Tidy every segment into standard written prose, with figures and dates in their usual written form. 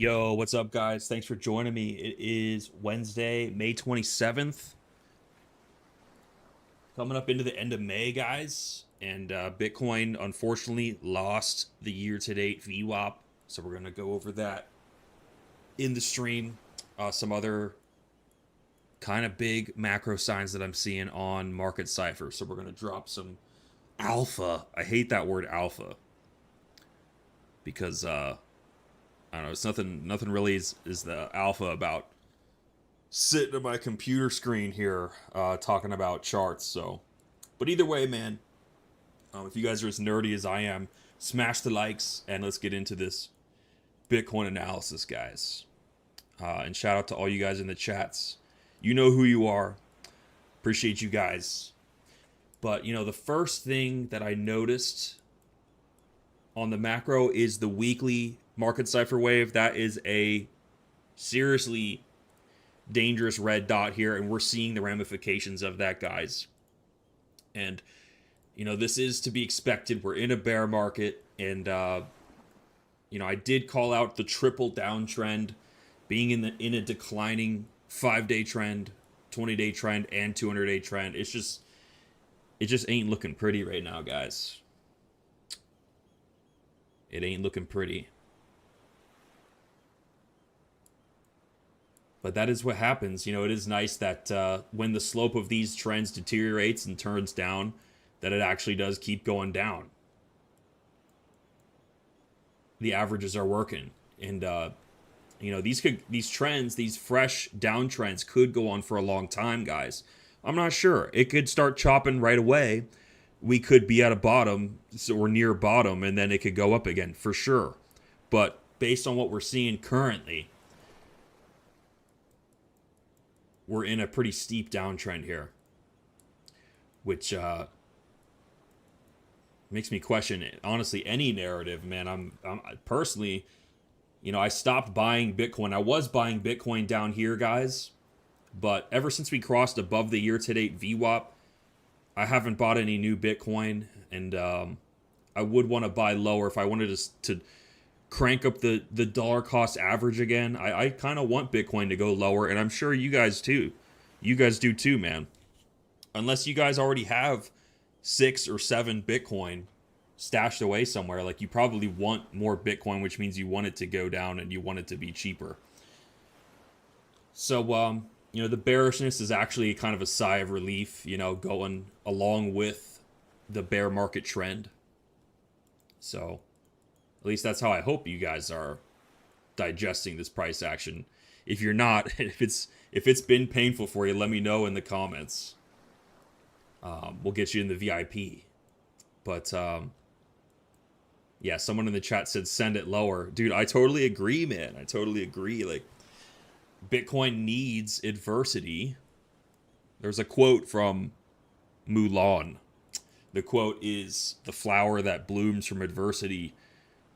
Yo, what's up, guys? Thanks for joining me. It is Wednesday, May 27th, coming up into the end of May, guys. And Bitcoin, unfortunately, lost the year to date VWAP. So we're going to go over that in the stream. Some other kind of big macro signs that I'm seeing on Market Cipher. So we're going to drop some alpha. I hate that word alpha because I don't know. It's nothing really is the alpha about sitting at my computer screen here talking about charts. So, but either way, man, if you guys are as nerdy as I am, smash the likes and let's get into this Bitcoin analysis, guys. And shout out to all you guys in the chats. You know who you are. Appreciate you guys. But the first thing that I noticed on the macro is the weekly market cipher wave. That is a seriously dangerous red dot here, and we're seeing the ramifications of that, guys. And this is to be expected. We're in a bear market, and I did call out the triple downtrend being in a declining 5-day trend, 20-day trend, and 200-day trend. It just ain't looking pretty right now, guys. It ain't looking pretty. But that is what happens. It is nice that when the slope of these trends deteriorates and turns down, that it actually does keep going down. The averages are working. And, these trends, these fresh downtrends could go on for a long time, guys. I'm not sure. It could start chopping right away. We could be at a bottom or near bottom, and then it could go up again for sure. But based on what we're seeing currently, we're in a pretty steep downtrend here, which makes me question, honestly, any narrative, man. I'm personally, I stopped buying Bitcoin. I was buying Bitcoin down here, guys, but ever since we crossed above the year-to-date VWAP, I haven't bought any new Bitcoin, and I would want to buy lower if I wanted to crank up the dollar cost average again. I kind of want Bitcoin to go lower, and I'm sure you guys too. You guys do too, man. Unless you guys already have 6 or 7 Bitcoin stashed away somewhere, like you probably want more Bitcoin, which means you want it to go down and you want it to be cheaper. So, the bearishness is actually kind of a sigh of relief, going along with the bear market trend. So, at least that's how I hope you guys are digesting this price action. If you're not, if it's been painful for you, let me know in the comments. We'll get you in the VIP. But yeah, someone in the chat said send it lower. Dude, I totally agree, man. I totally agree. Like, Bitcoin needs adversity. There's a quote from Mulan. The quote is, "The flower that blooms from adversity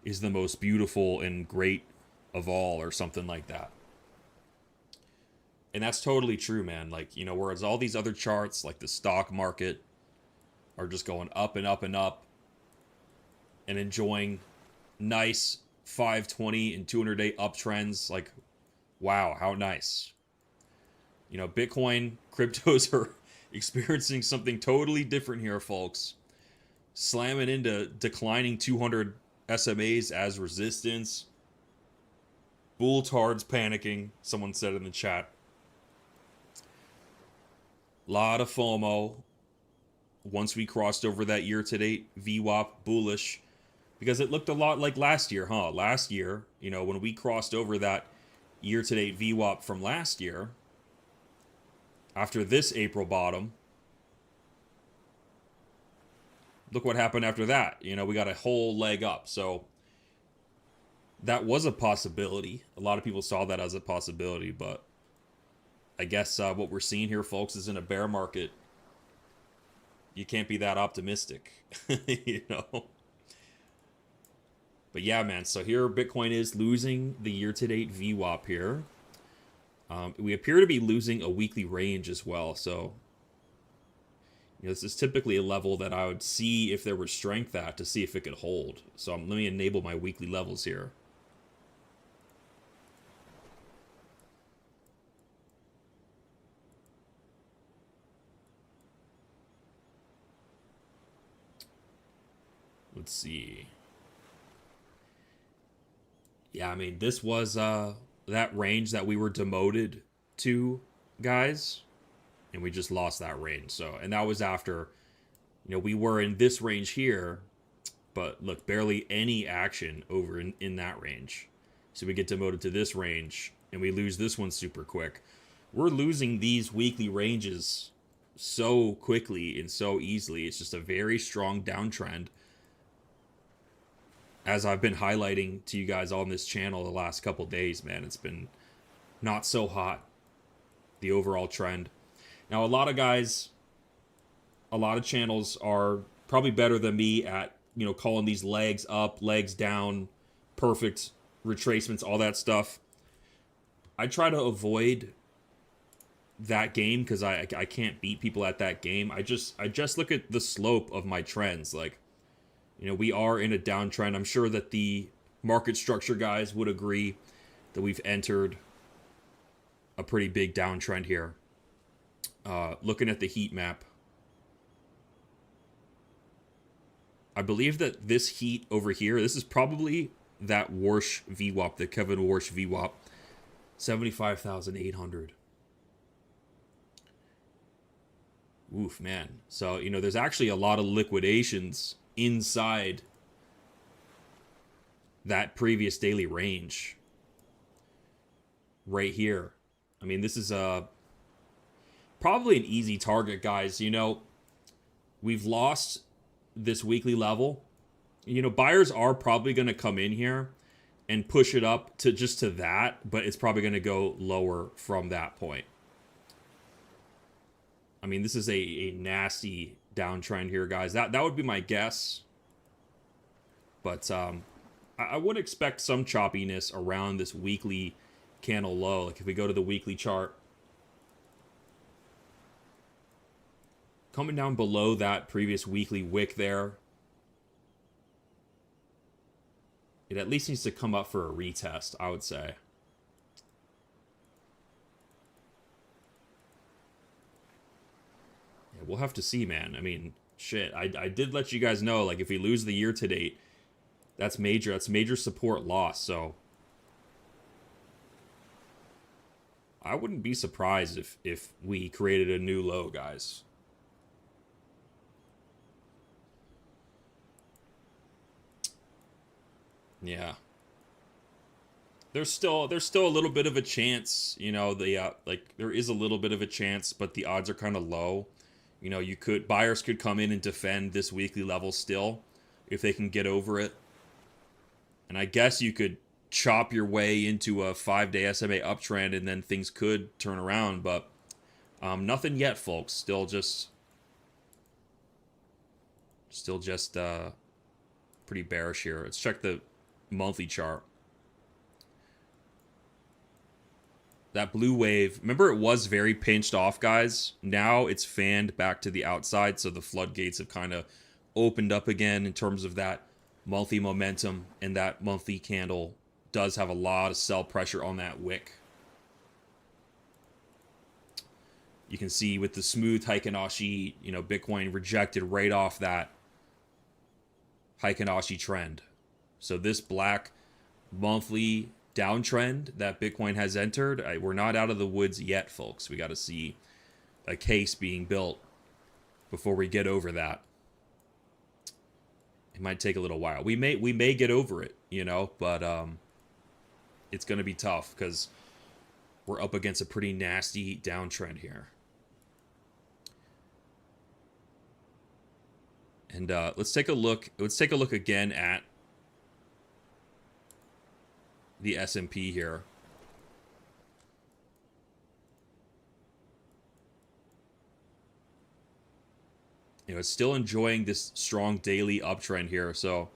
is the most beautiful and great of all," or something like that. And that's totally true, man. Like, whereas all these other charts, like the stock market, are just going up and up and up and enjoying nice 520 and 200-day uptrends. Like, wow, how nice. Bitcoin, cryptos are experiencing something totally different here, folks. Slamming into declining 200 SMAs as resistance. Bull tards panicking, someone said in the chat. Lot of FOMO once we crossed over that year-to-date VWAP, bullish, because it looked a lot like last year, huh? Last year, when we crossed over that year-to-date VWAP from last year, after this April bottom, look what happened after that. We got a whole leg up. So that was a possibility. A lot of people saw that as a possibility, but I guess what we're seeing here, folks, is in a bear market. You can't be that optimistic, But yeah, man, so here Bitcoin is losing the year-to-date VWAP here. We appear to be losing a weekly range as well, so this is typically a level that I would see if there was strength at to see if it could hold. So let me enable my weekly levels here. Let's see. Yeah, I mean, this was that range that we were demoted to, guys, and we just lost that range. So, and that was after, we were in this range here, but look, barely any action over in that range. So we get demoted to this range, and we lose this one super quick. We're losing these weekly ranges so quickly and so easily. It's just a very strong downtrend. As I've been highlighting to you guys on this channel the last couple days, man, it's been not so hot, the overall trend. Now, a lot of guys, a lot of channels are probably better than me at, calling these legs up, legs down, perfect retracements, all that stuff. I try to avoid that game because I can't beat people at that game. I just look at the slope of my trends. Like, we are in a downtrend. I'm sure that the market structure guys would agree that we've entered a pretty big downtrend here. Looking at the heat map, I believe that this heat over here, this is probably that Warsh VWAP, the Kevin Warsh VWAP, 75,800. Oof, man. So, there's actually a lot of liquidations inside that previous daily range right here. I mean, this is probably an easy target, guys. We've lost this weekly level. Buyers are probably going to come in here and push it up to just to that, but it's probably going to go lower from that point. I mean, this is a nasty downtrend here, guys. That would be my guess. But I would expect some choppiness around this weekly candle low. Like if we go to the weekly chart, coming down below that previous weekly wick there, it at least needs to come up for a retest, I would say. Yeah, we'll have to see, man. I mean, shit. I did let you guys know, like, if we lose the year to date, that's major. That's major support loss. So I wouldn't be surprised if we created a new low, guys. Yeah. There's still a little bit of a chance, there is a little bit of a chance, but the odds are kind of low. Buyers could come in and defend this weekly level still if they can get over it. And I guess you could chop your way into a 5-day SMA uptrend and then things could turn around, but nothing yet, folks. Still just pretty bearish here. Let's check the monthly chart. That blue wave, remember, it was very pinched off, guys. Now it's fanned back to the outside, so the floodgates have kind of opened up again in terms of that monthly momentum, and that monthly candle does have a lot of sell pressure on that wick. You can see with the smooth Heikin Ashi, Bitcoin rejected right off that Heikin Ashi trend. So this black monthly downtrend that Bitcoin has entered, we're not out of the woods yet, folks. We got to see a case being built before we get over that. It might take a little while. We may get over it, but it's going to be tough because we're up against a pretty nasty downtrend here. And let's take a look. Let's take a look again at the S&P here. It's still enjoying this strong daily uptrend here, so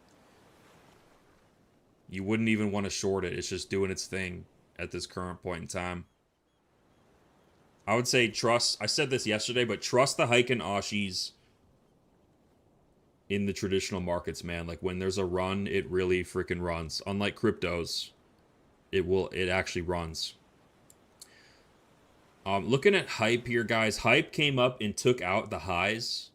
you wouldn't even want to short it. It's just doing its thing at this current point in time. I would say trust, I said this yesterday, but trust the Heikin Ashis in the traditional markets, man. Like when there's a run, it really freaking runs. Unlike cryptos, it actually runs. Looking at Hype here, guys. Hype came up and took out the highs.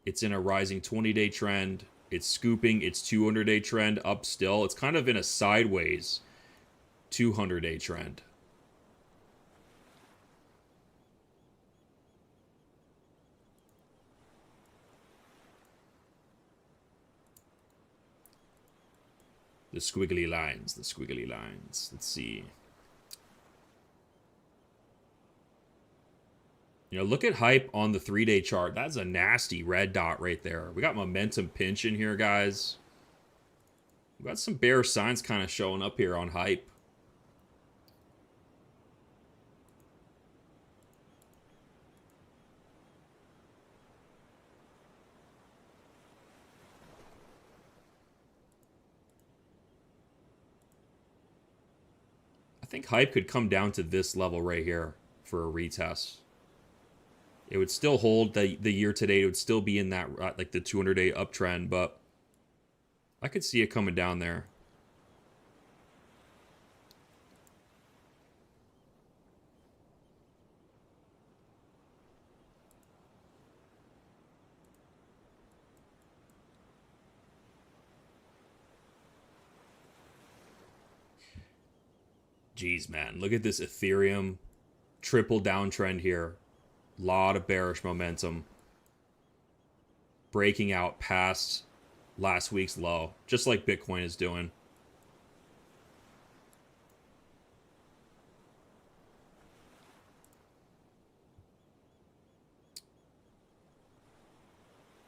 It's in a rising 20-day trend. It's scooping its 200-day trend up still. It's kind of in a sideways 200-day trend. The squiggly lines, the squiggly lines. Let's see. You know, look at hype on the 3-day chart. That's a nasty red dot right there. We got momentum pinch in here, guys. We got some bearish signs kind of showing up here on hype. I think hype could come down to this level right here for a retest. It would still hold the year to date. It would still be in that, like, the 200-day uptrend, but I could see it coming down there. Jeez, man. Look at this Ethereum triple downtrend here. Lot of bearish momentum. Breaking out past last week's low, just like Bitcoin is doing.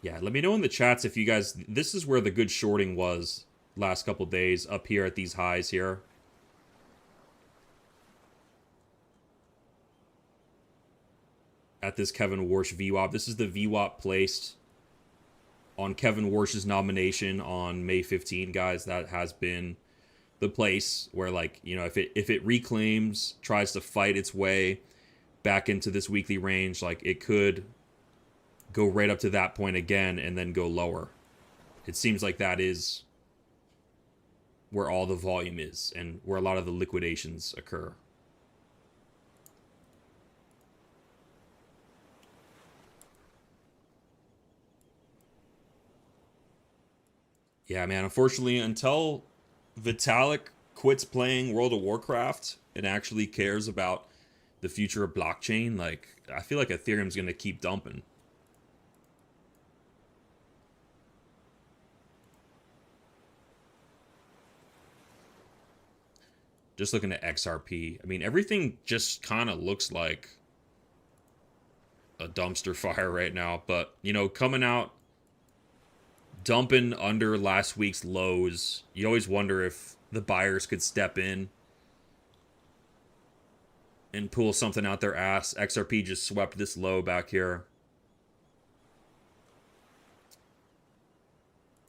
Yeah, let me know in the chats if you guys... This is where the good shorting was last couple days, up here at these highs here. At this Kevin Warsh VWAP. This is the VWAP placed on Kevin Warsh's nomination on May 15, guys. That has been the place where, like, you know, if it reclaims, tries to fight its way back into this weekly range, like, it could go right up to that point again and then go lower. It seems like that is where all the volume is and where a lot of the liquidations occur. Yeah, man, unfortunately, until Vitalik quits playing World of Warcraft and actually cares about the future of blockchain, like, I feel like Ethereum's going to keep dumping. Just looking at XRP. I mean, everything just kind of looks like a dumpster fire right now. But, you know, coming out, dumping under last week's lows, you always wonder if the buyers could step in and pull something out their ass. XRP just swept this low back here.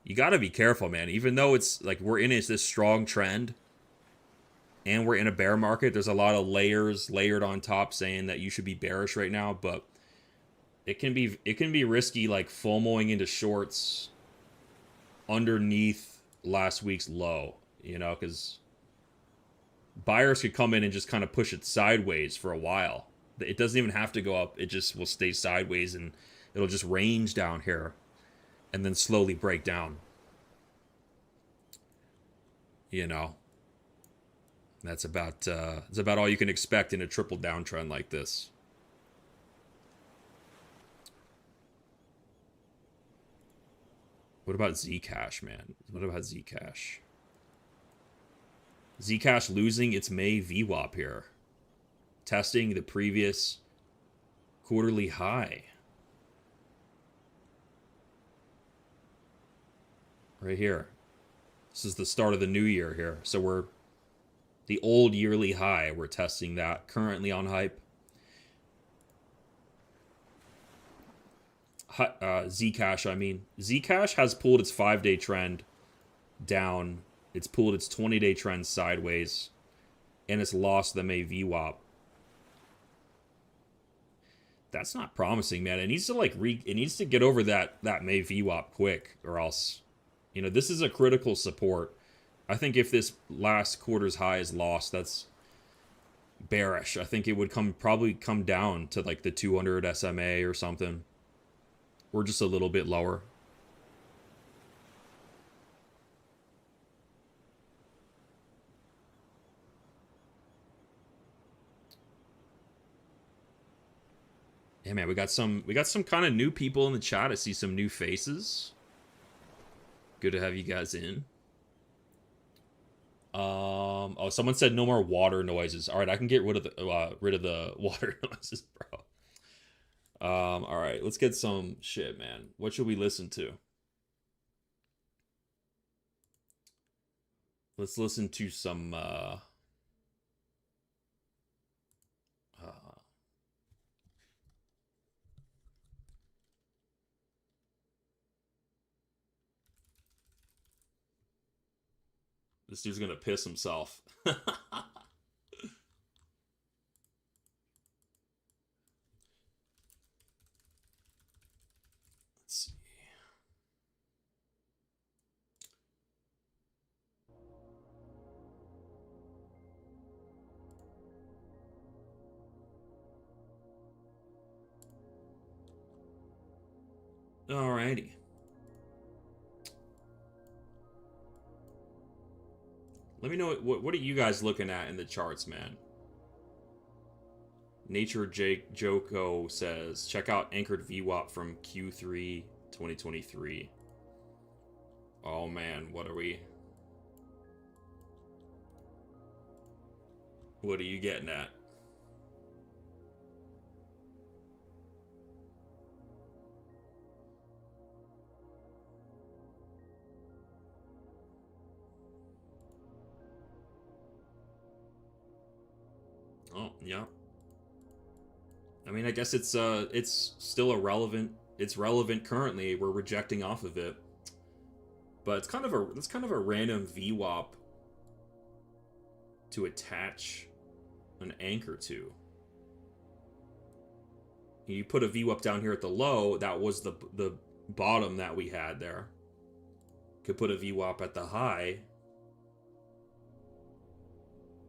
You got to be careful, man. Even though it's like we're in this strong trend and we're in a bear market, there's a lot of layers layered on top saying that you should be bearish right now, but it can be risky, like FOMOing into shorts underneath last week's low, you know, because buyers could come in and just kind of push it sideways for a while. It doesn't even have to go up. It just will stay sideways and it'll just range down here and then slowly break down. You know, that's about all you can expect in a triple downtrend like this. What about Zcash, man? What about Zcash? Zcash losing its May VWAP here. Testing the previous quarterly high. Right here. This is the start of the new year here. So we're the old yearly high. We're testing that currently on hype. Zcash, I mean. Zcash has pulled its 5-day trend down. It's pulled its 20-day trend sideways. And it's lost the May VWAP. That's not promising, man. It needs to it needs to get over that May VWAP quick, or else, you know, this is a critical support. I think if this last quarter's high is lost, that's bearish. I think it would probably come down to like the 200 SMA or something. We're just a little bit lower. Yeah, man, we got some kind of new people in the chat. I see some new faces. Good to have you guys in. Oh, someone said no more water noises. All right, I can get rid of the water noises, bro. All right, let's get some shit, man. What should we listen to? Let's listen to some this dude's gonna piss himself. Let's see. Alrighty. Let me know what are you guys looking at in the charts, man. Nature Jake Joko says, check out anchored VWAP from Q3 2023. Oh man, what are you getting at? Oh, yeah. I mean, I guess it's still irrelevant. It's relevant currently. We're rejecting off of it. But it's kind of a random VWAP to attach an anchor to. You put a VWAP down here at the low, that was the bottom that we had there. Could put a VWAP at the high.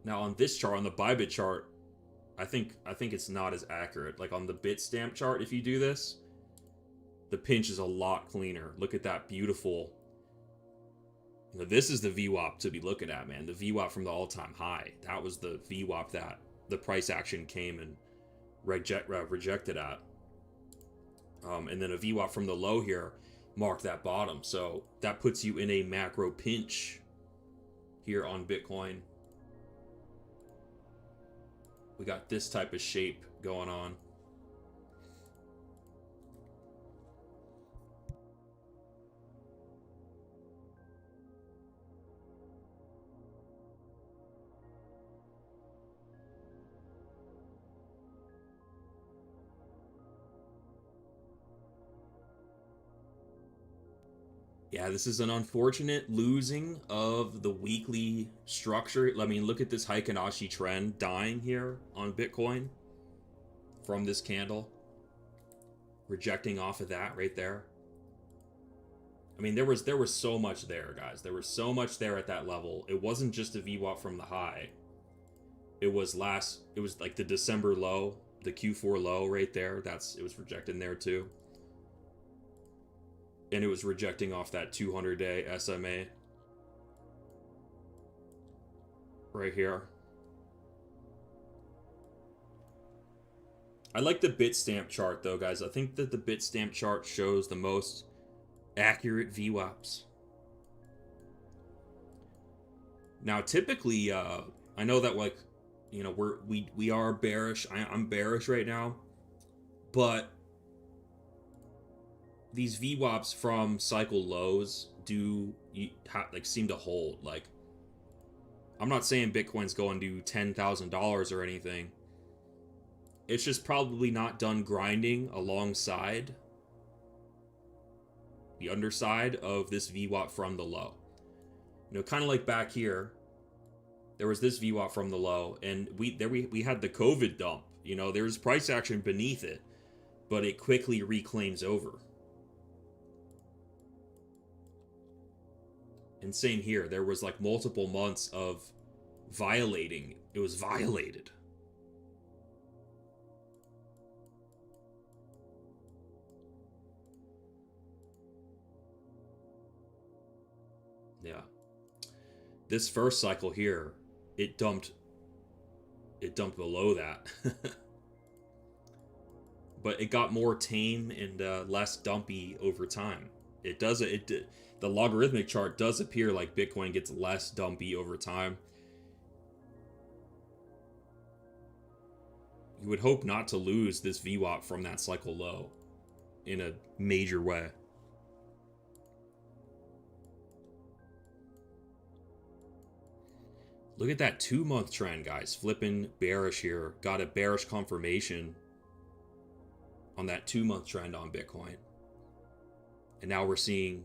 Now on this chart, on the Bybit chart, I think it's not as accurate. Like on the Bitstamp chart, if you do this, the pinch is a lot cleaner. Look at that beautiful. You know, this is the VWAP to be looking at, man. The VWAP from the all-time high. That was the VWAP that the price action came and rejected at. And then a VWAP from the low here marked that bottom. So that puts you in a macro pinch here on Bitcoin. We got this type of shape going on. Yeah, this is an unfortunate losing of the weekly structure. I mean, look at this Heikin-Ashi trend dying here on Bitcoin from this candle. Rejecting off of that right there. I mean, there was so much there, guys. There was so much there at that level. It wasn't just a VWAP from the high. It was like the December low, the Q4 low right there. It was rejecting there too. And it was rejecting off that 200-day SMA right here. I like the Bitstamp chart though, guys. I think that the Bitstamp chart shows the most accurate VWAPs. Now, typically, I know that, like, you know, we are bearish. I'm bearish right now, but these VWAPs from cycle lows seem to hold. Like, I'm not saying Bitcoin's going to $10,000 or anything. It's just probably not done grinding alongside the underside of this VWAP from the low. You know, kind of like back here, there was this VWAP from the low, and we had the COVID dump. You know, there's price action beneath it, but it quickly reclaims over. And same here, there was like multiple months of violating. It was violated. Yeah. This first cycle here, it dumped below that. But it got more tame and less dumpy over time. It does it. The logarithmic chart does appear like Bitcoin gets less dumpy over time. You would hope not to lose this VWAP from that cycle low in a major way. Look at that 2-month trend, guys. Flipping bearish here. Got a bearish confirmation on that 2-month trend on Bitcoin. And now we're seeing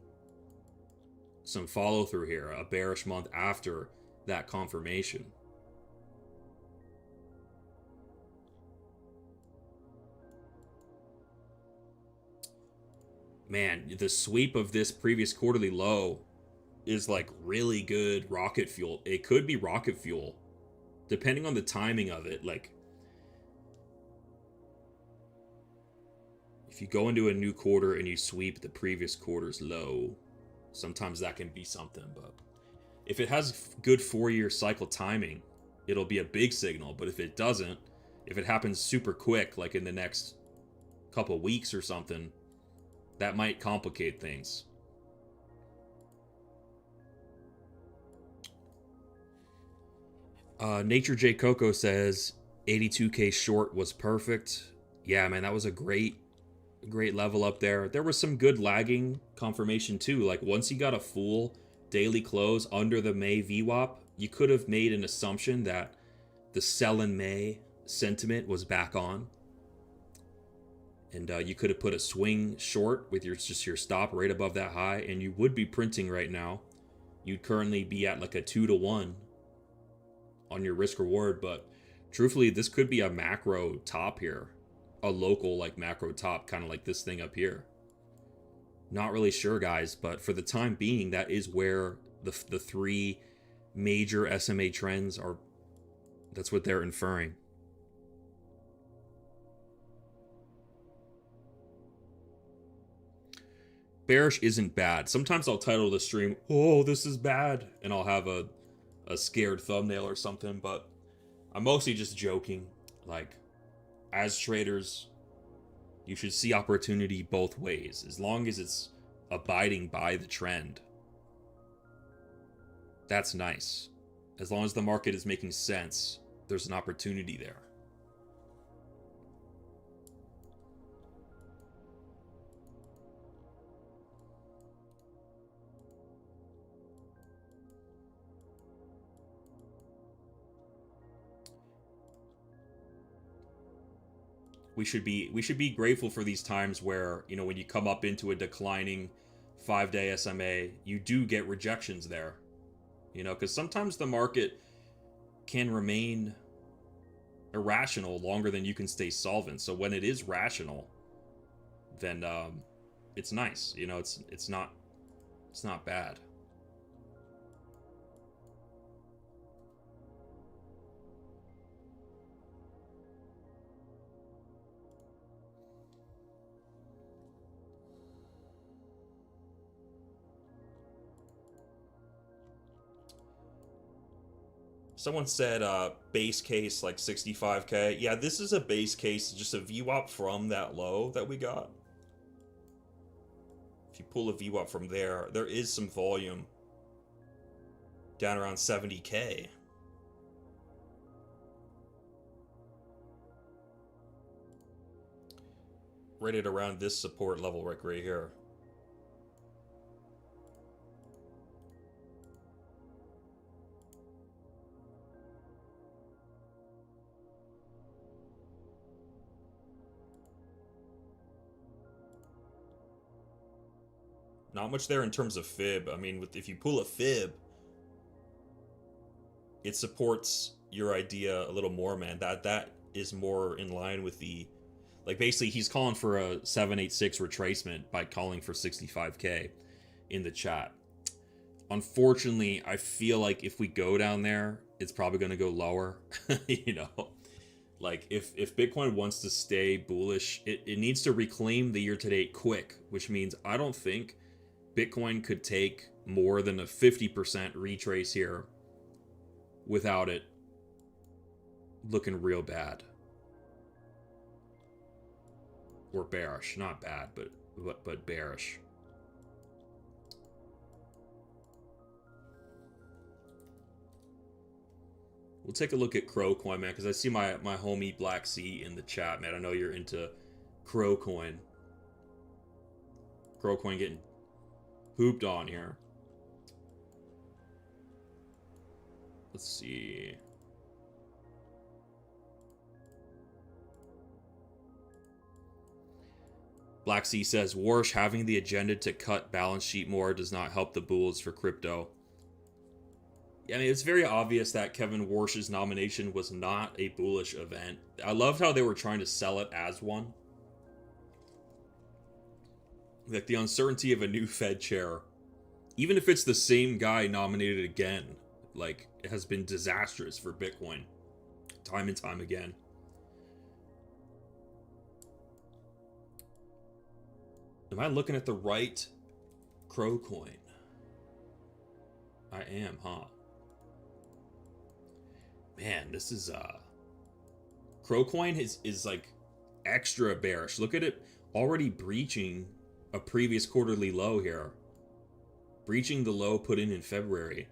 some follow through here, a bearish month after that confirmation. Man, the sweep of this previous quarterly low is like really good rocket fuel. It could be rocket fuel, depending on the timing of it. Like, if you go into a new quarter and you sweep the previous quarter's low, sometimes that can be something. But if it has good 4-year cycle timing, it'll be a big signal. But if it doesn't, if it happens super quick, like in the next couple weeks or something, that might complicate things. Nature J Coco says 82k short was perfect. Yeah, man, that was a great level up there. There was some good lagging confirmation too. Like once you got a full daily close under the May VWAP, you could have made an assumption that the sell in May sentiment was back on. And you could have put a swing short with your stop right above that high, and you would be printing right now. You'd currently be at like a 2-to-1 on your risk reward. But truthfully, this could be a macro top here, a local like macro top, kind of like this thing up here. Not really sure, guys, but for the time being, that is where the 3 major SMA trends are. That's what they're inferring. Bearish isn't bad. Sometimes I'll title the stream, "Oh, this is bad," and I'll have a scared thumbnail or something, but I'm mostly just joking. Like, as traders, you should see opportunity both ways, as long as it's abiding by the trend. That's nice. As long as the market is making sense, there's an opportunity there. We should be grateful for these times where, you know, when you come up into a declining 5-day SMA, you do get rejections there. You know, because sometimes the market can remain irrational longer than you can stay solvent. So when it is rational, then it's nice. You know, it's not bad. Someone said base case like 65k. Yeah, this is a base case, just a VWAP from that low that we got. If you pull a VWAP from there, there is some volume down around 70k. Right at around this support level right here. Not much there in terms of fib. I mean, if you pull a fib, it supports your idea a little more, man. That is more in line with the, like, basically he's calling for a 786 retracement by calling for 65k in the chat. Unfortunately, I feel like if we go down there, it's probably going to go lower. You know, like if Bitcoin wants to stay bullish, it needs to reclaim the year to date quick, which means I don't think Bitcoin could take more than a 50% retrace here without it looking real bad. Or bearish. Not bad, but bearish. We'll take a look at Crow Coin, man, because I see my homie Black Sea in the chat, man. I know you're into Crow Coin. Crow Coin getting hooped on here. Let's see. Black Sea says, Warsh having the agenda to cut balance sheet more does not help the bulls for crypto. I mean, it's very obvious that Kevin Warsh's nomination was not a bullish event. I loved how they were trying to sell it as one. Like the uncertainty of a new Fed chair, even if it's the same guy nominated again, like it has been disastrous for Bitcoin time and time again. Am I looking at the right Crow Coin? I am, huh? Man, this is Crow Coin is like extra bearish. Look at it already breaching a previous quarterly low here. Breaching the low put in February.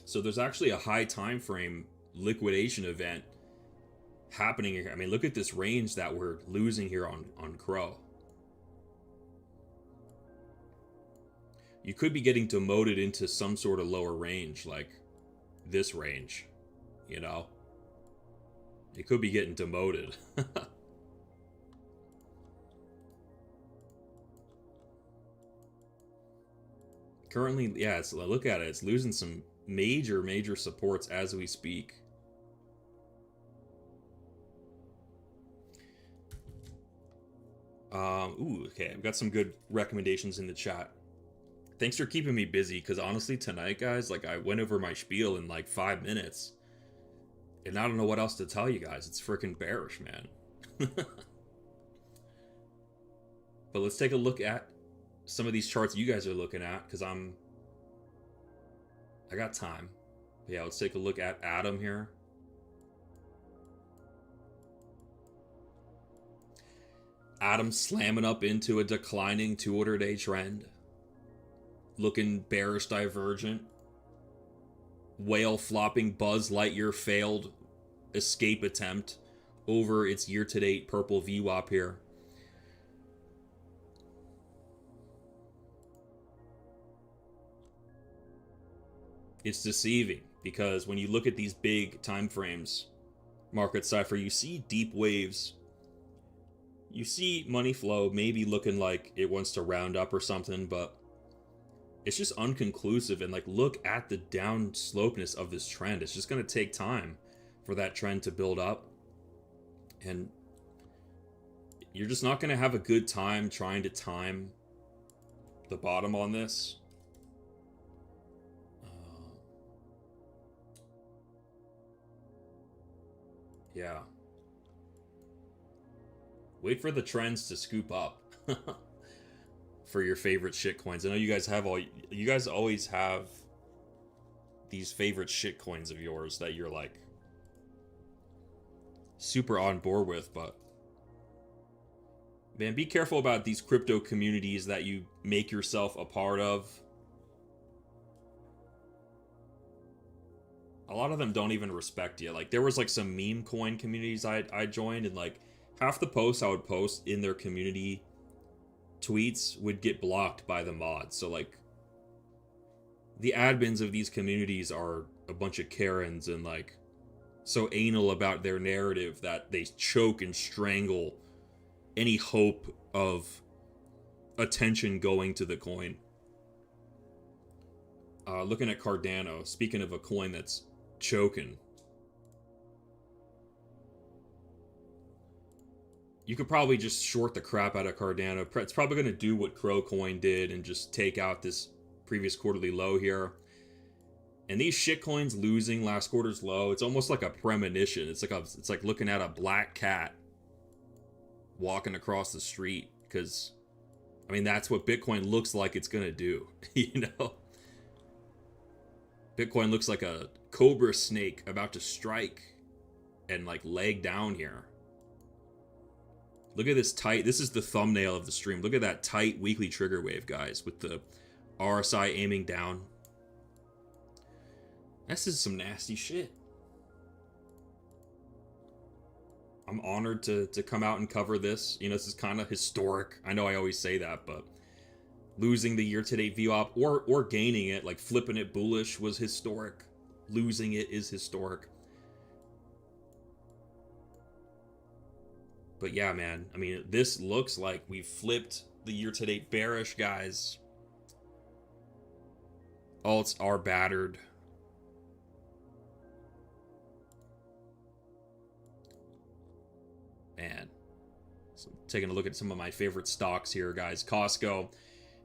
So there's actually a high time frame liquidation event happening here. I mean, look at this range that we're losing here on Crow. You could be getting demoted into some sort of lower range, like this range, you know? You could be getting demoted. Currently, yeah, it's, look at it. It's losing some major supports as we speak. Ooh, okay. I've got some good recommendations in the chat. Thanks for keeping me busy, because honestly, tonight, guys, like, I went over my spiel in like 5 minutes. And I don't know what else to tell you guys. It's freaking bearish, man. But let's take a look at some of these charts you guys are looking at, because I got time. But yeah, let's take a look at Atom here. Atom slamming up into a declining 200-day trend. Looking bearish divergent. Whale flopping Buzz Lightyear failed escape attempt over its year-to-date purple VWAP here. It's deceiving because when you look at these big time frames, Market Cipher, you see deep waves. You see money flow maybe looking like it wants to round up or something, but it's just unconclusive. And like, look at the down slopeness of this trend. It's just going to take time for that trend to build up. And you're just not going to have a good time trying to time the bottom on this. Yeah. Wait for the trends to scoop up. For your favorite shitcoins. I know you guys always have these favorite shitcoins of yours that you're like super on board with, but man, be careful about these crypto communities that you make yourself a part of. A lot of them don't even respect you. Like, there was like some meme coin communities I joined, and like half the posts I would post in their community tweets would get blocked by the mods. So like, the admins of these communities are a bunch of Karens and like so anal about their narrative that they choke and strangle any hope of attention going to the coin. Looking at Cardano, speaking of a coin that's choking, you could probably just short the crap out of Cardano. It's probably going to do what Crow Coin did and just take out this previous quarterly low here. And these shitcoins losing last quarter's low, it's almost like a premonition. It's like looking at a black cat walking across the street, because I mean that's what Bitcoin looks like it's gonna do. You know, Bitcoin looks like a cobra snake about to strike and like leg down here. Look at this tight. This is the thumbnail of the stream. Look at that tight weekly trigger wave, guys, with the RSI aiming down. This is some nasty shit. I'm honored to come out and cover this. You know, this is kind of historic. I know I always say that, but losing the year-to-date VWAP or gaining it, like flipping it bullish, was historic. Losing it is historic. But yeah, man, I mean, this looks like we flipped the year-to-date bearish, guys. Alts are battered. Man. So taking a look at some of my favorite stocks here, guys. Costco,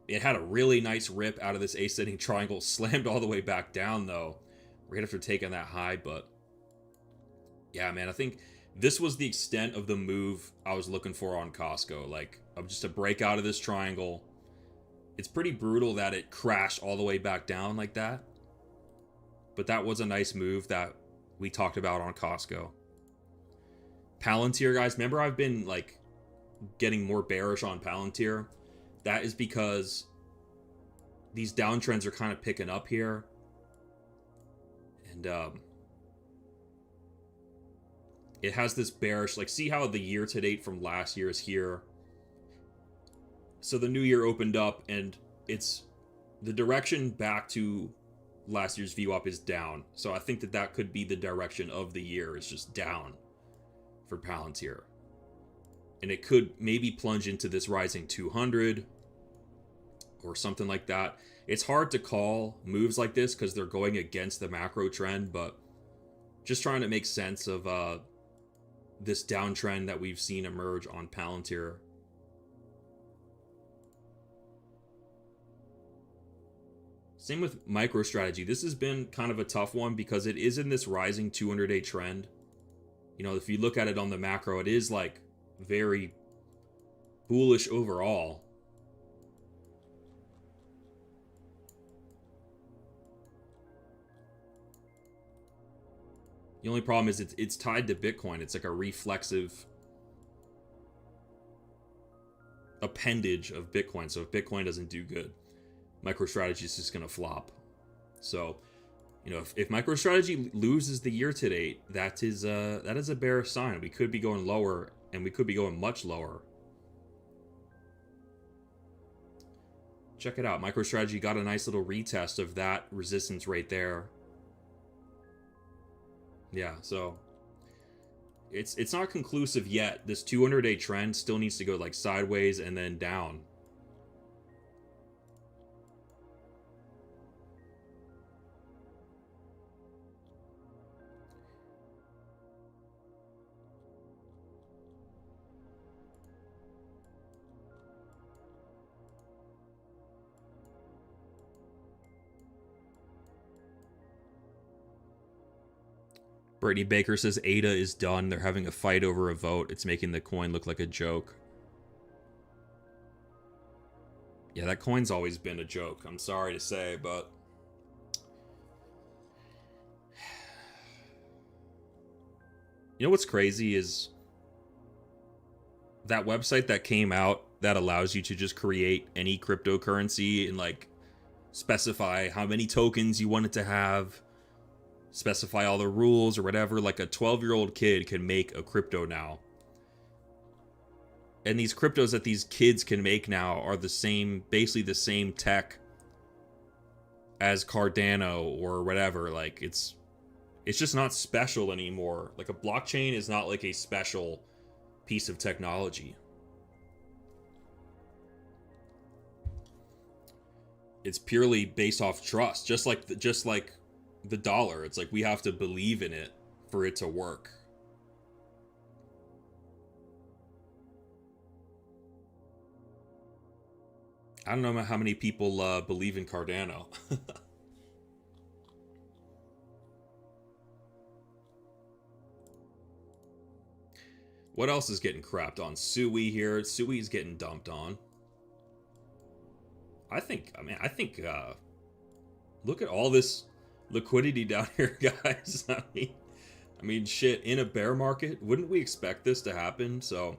it had a really nice rip out of this ascending triangle. Slammed all the way back down, though, right after taking that high. But yeah, man, I think this was the extent of the move I was looking for on Costco. Like, just a break out of this triangle. It's pretty brutal that it crashed all the way back down like that. But that was a nice move that we talked about on Costco. Palantir, guys, remember I've been like getting more bearish on Palantir. That is because these downtrends are kind of picking up here. And it has this bearish, like, see how the year to date from last year is here. So the new year opened up and it's the direction back to last year's VWAP is down. So I think that that could be the direction of the year, is just down for Palantir. And it could maybe plunge into this rising 200 or something like that. It's hard to call moves like this because they're going against the macro trend, but just trying to make sense of this downtrend that we've seen emerge on Palantir. Same with MicroStrategy. This has been kind of a tough one because it is in this rising 200-day trend. You know, if you look at it on the macro, it is like very bullish overall. The only problem is it's tied to Bitcoin. It's like a reflexive appendage of Bitcoin. So if Bitcoin doesn't do good, MicroStrategy is just going to flop. So, you know, if MicroStrategy loses the year to date, that is a bearish sign. We could be going lower, and we could be going much lower. Check it out. MicroStrategy got a nice little retest of that resistance right there. Yeah, so it's not conclusive yet. This 200-day trend still needs to go like sideways and then down. Brady Baker says ADA is done. They're having a fight over a vote. It's making the coin look like a joke. Yeah, that coin's always been a joke. I'm sorry to say, but you know what's crazy is that website that came out that allows you to just create any cryptocurrency and like specify how many tokens you want it to have, specify all the rules or whatever. Like a 12-year-old kid can make a crypto now. And these cryptos that these kids can make now are the same, basically the same tech as Cardano or whatever. Like it's just not special anymore. Like a blockchain is not like a special piece of technology. It's purely based off trust, just like the dollar. It's like we have to believe in it for it to work. I don't know how many people believe in Cardano. What else is getting crapped on? Sui here. Sui's getting dumped on. I think, look at all this liquidity down here, guys. I mean, shit, in a bear market, wouldn't we expect this to happen? So,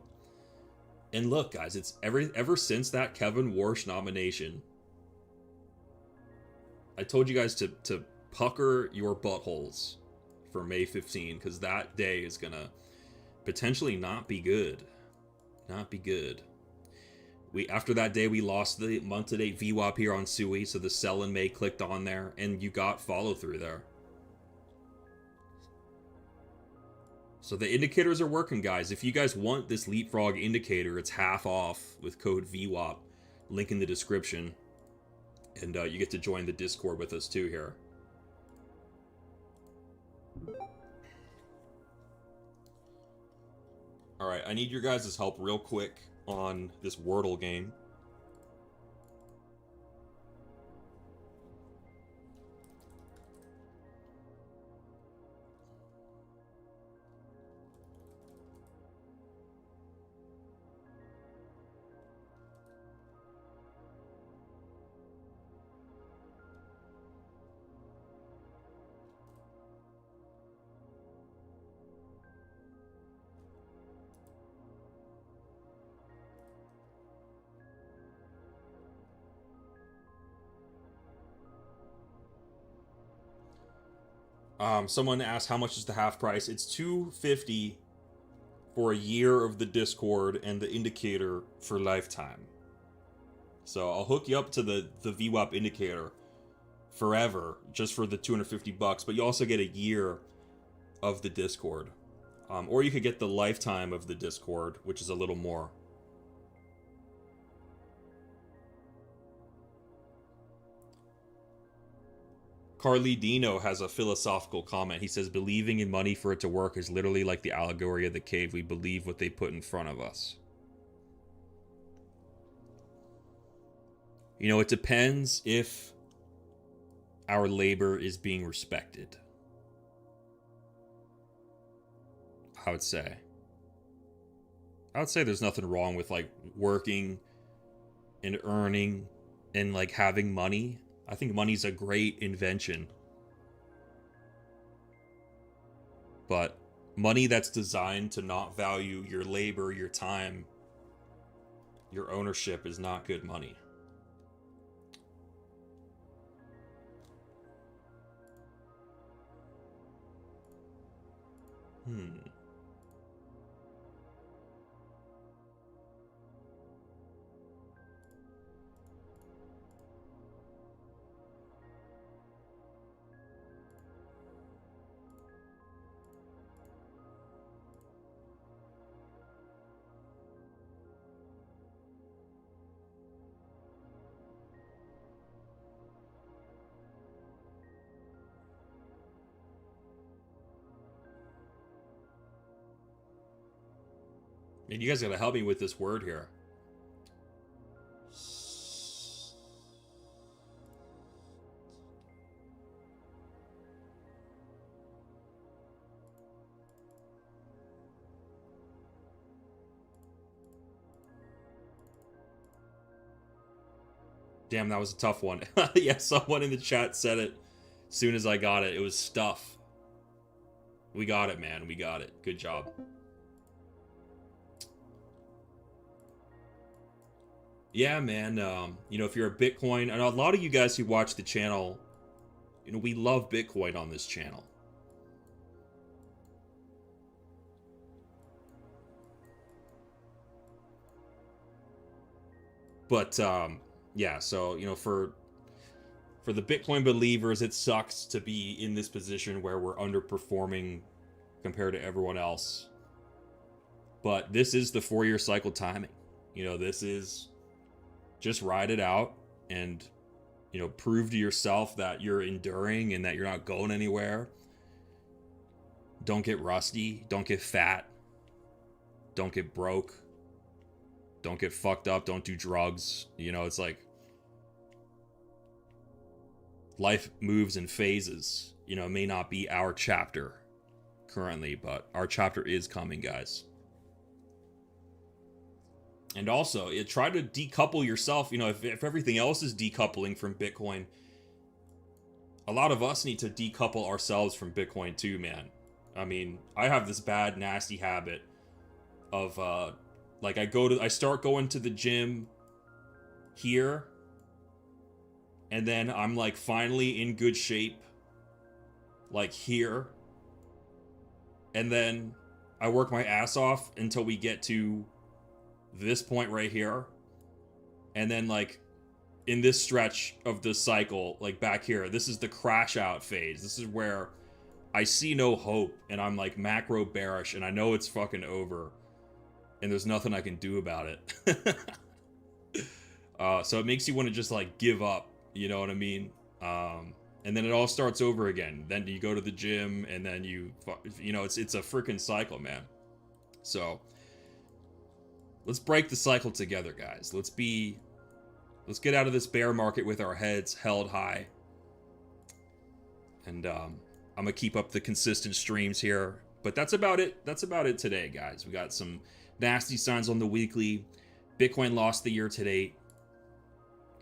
and look, guys, it's ever since that Kevin Warsh nomination, I told you guys to pucker your buttholes for May 15, because that day is gonna potentially not be good. Not be good. After that day, we lost the month-to-date VWAP here on Sui, so the sell in May clicked on there, and you got follow-through there. So the indicators are working, guys. If you guys want this Leapfrog indicator, it's half off with code VWAP. Link in the description. And you get to join the Discord with us too here. Alright, I need your guys' help real quick on this Wordle game. Someone asked how much is the half price. It's $250 for a year of the Discord and the indicator for lifetime. So I'll hook you up to the VWAP indicator forever just for the $250, but you also get a year of the Discord. Or you could get the lifetime of the Discord, which is a little more. Carly Dino has a philosophical comment. He says, believing in money for it to work is literally like the allegory of the cave. We believe what they put in front of us. You know, it depends if our labor is being respected. I would say there's nothing wrong with like working and earning and like having money. I think money's a great invention. But money that's designed to not value your labor, your time, your ownership is not good money. And you guys gotta help me with this word here. Damn, that was a tough one. Yeah, someone in the chat said it as soon as I got it. It was stuff. We got it, man. We got it. Good job. Yeah, man. You know, if you're a Bitcoin, and a lot of you guys who watch the channel, you know, we love Bitcoin on this channel. But yeah, so you know, for the Bitcoin believers, it sucks to be in this position where we're underperforming compared to everyone else. But this is the 4-year cycle timing. You know, this is just ride it out and, you know, prove to yourself that you're enduring and that you're not going anywhere. Don't get rusty. Don't get fat. Don't get broke. Don't get fucked up. Don't do drugs. You know, it's like life moves in phases. You know, it may not be our chapter currently, but our chapter is coming, guys. And also, try to decouple yourself. You know, if everything else is decoupling from Bitcoin, a lot of us need to decouple ourselves from Bitcoin too, man. I mean, I have this bad, nasty habit of, like, I start going to the gym here, and then I'm, like, finally in good shape, like, here. And then I work my ass off until we get to this point right here. And then, like, in this stretch of the cycle, like back here, this is the crash out phase. This is where I see no hope and I'm like macro bearish and I know it's fucking over and there's nothing I can do about it. So it makes you want to just like give up, you know what I mean? And then it all starts over again. Then you go to the gym and then you know, it's a freaking cycle, man. So let's break the cycle together, guys. Let's get out of this bear market with our heads held high. And I'm gonna keep up the consistent streams here. But that's about it. That's about it today, guys. We got some nasty signs on the weekly. Bitcoin lost the year to date.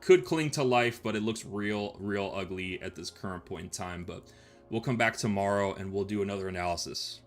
Could cling to life, but it looks real ugly at this current point in time. But we'll come back tomorrow and we'll do another analysis.